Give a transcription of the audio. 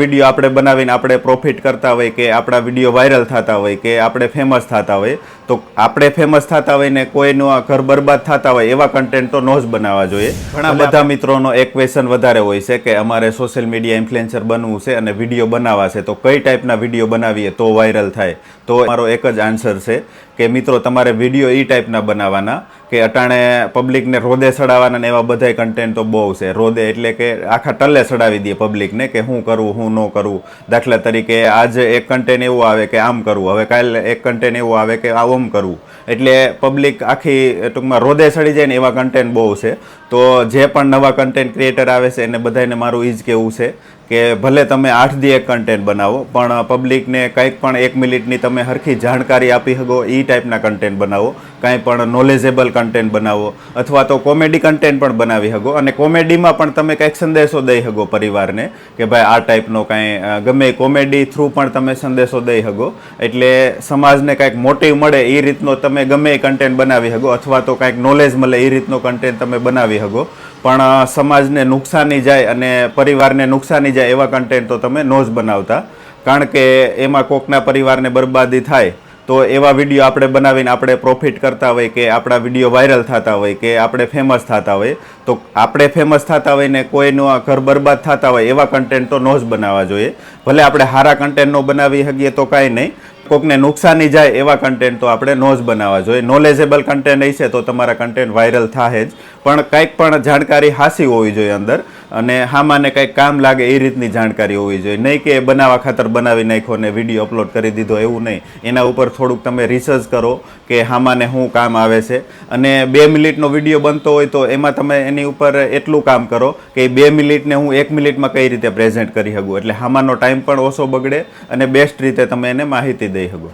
Video આપણે બનાવીને આપણે પ્રોફિટ કરતા હોય કે આપણા વિડીયો વાયરલ થતા હોય કે આપણે ફેમસ થતા હોય તો આપણે ફેમસ થતા હોય ને કોઈનું ઘર બરબાદ થતા હોય એવા કન્ટેન્ટ તો નો જ બનાવવા જોઈએ. ઘણા બધા મિત્રોનો એક ક્વેશ્ચન વધારે હોય છે કે અમારે સોશિયલ મીડિયા ઇન્ફ્લુએન્સર બનવું છે અને વિડીયો બનાવવા છે તો કઈ ટાઈપના વિડીયો બનાવીએ તો વાયરલ થાય. તો મારો એક જ આન્સર છે કે મિત્રો તમારે વિડીયો એ ટાઈપના બનાવવાના કે અટાણે પબ્લિકને રોદે ચડાવવાના ને એવા બધા કન્ટેન્ટ તો બહુ છે. રોદે એટલે કે આખા ટલ્લે ચડાવી દે પબ્લિકને કે હું કરું હું ન કરું. દાખલા તરીકે આજે એક કન્ટેન્ટ એવું આવે કે આમ કરવું, હવે કાલે એક કન્ટેન્ટ એવું આવે કે આમ કરવું. એટલે પબ્લિક આખી ટૂંકમાં રોદે ચડી જાય ને એવા કન્ટેન્ટ બહુ છે. તો જે પણ નવા કન્ટેન્ટ ક્રિએટર આવે છે એને બધાને મારું એ જ કહેવું છે કે ભલે તમે 8 દી એક કન્ટેન્ટ બનાવો પણ પબ્લિકને કંઈક પણ 1 મિનિટની તમે હરખી જાણકારી આપી શકો એ ટાઈપના કન્ટેન્ટ બનાવો. કાંઈ પણ નોલેજેબલ કન્ટેન્ટ બનાવો અથવા તો કોમેડી કન્ટેન્ટ પણ બનાવી શકો અને કોમેડીમાં પણ તમે કંઈક સંદેશો દઈ શકો પરિવારને કે ભાઈ આ ટાઈપનો કાંઈ ગમે કોમેડી થ્રુ પણ તમે સંદેશો દઈ શકો. એટલે સમાજને કાંઈક મોટિવ મળે એ રીતનો તમે ગમે એ કન્ટેન્ટ બનાવી શકો અથવા તો કાંઈક નોલેજ મળે એ રીતનો કન્ટેન્ટ તમે બનાવી શકો. પણ સમાજને નુકસાની જાય અને પરિવારને નુકસાની જાય એવા કન્ટેન્ટ તો તમે નો જ બનાવતા, કારણ કે એમાં કોકના પરિવારને બરબાદી થાય. તો એવા વિડીયો આપણે બનાવીને આપણે પ્રોફિટ કરતા હોય કે આપણા વિડીયો વાયરલ થતા હોય કે આપણે ફેમસ થતા હોય તો આપણે ફેમસ થતા હોય ને કોઈનું ઘર બરબાદ થતા હોય એવા કન્ટેન્ટ તો નો જ બનાવવા જોઈએ. ભલે આપણે સારા કન્ટેન્ટ નો બનાવી શકીએ તો કાંઈ નહીં, કોકને નુકસાની જાય એવા કન્ટેન્ટ તો આપણે નો જ બનાવવા જોઈએ. નોલેજેબલ કન્ટેન્ટ હશે તો તમારા કન્ટેન્ટ વાયરલ થાય જ, પણ કંઈક પણ જાણકારી હાસી હોવી જોઈએ અંદર અને હામાને કંઈક કામ લાગે એ રીતની જાણકારી હોવી જોઈએ. નહીં કે બનાવવા ખાતર બનાવી નાખો ને વિડીયો અપલોડ કરી દીધો એવું નહીં. એના ઉપર થોડુંક તમે રિસર્ચ કરો કે હામાને શું કામ આવે છે. અને 2 મિનિટનો વિડીયો બનતો હોય તો એમાં તમે એની ઉપર એટલું કામ કરો કે 2 મિનિટને હું 1 મિનિટમાં કઈ રીતે પ્રેઝન્ટ કરી શકું. એટલે હામાનો ટાઈમ પણ ઓછો બગડે અને બેસ્ટ રીતે તમે એને માહિતી દઈ શકો.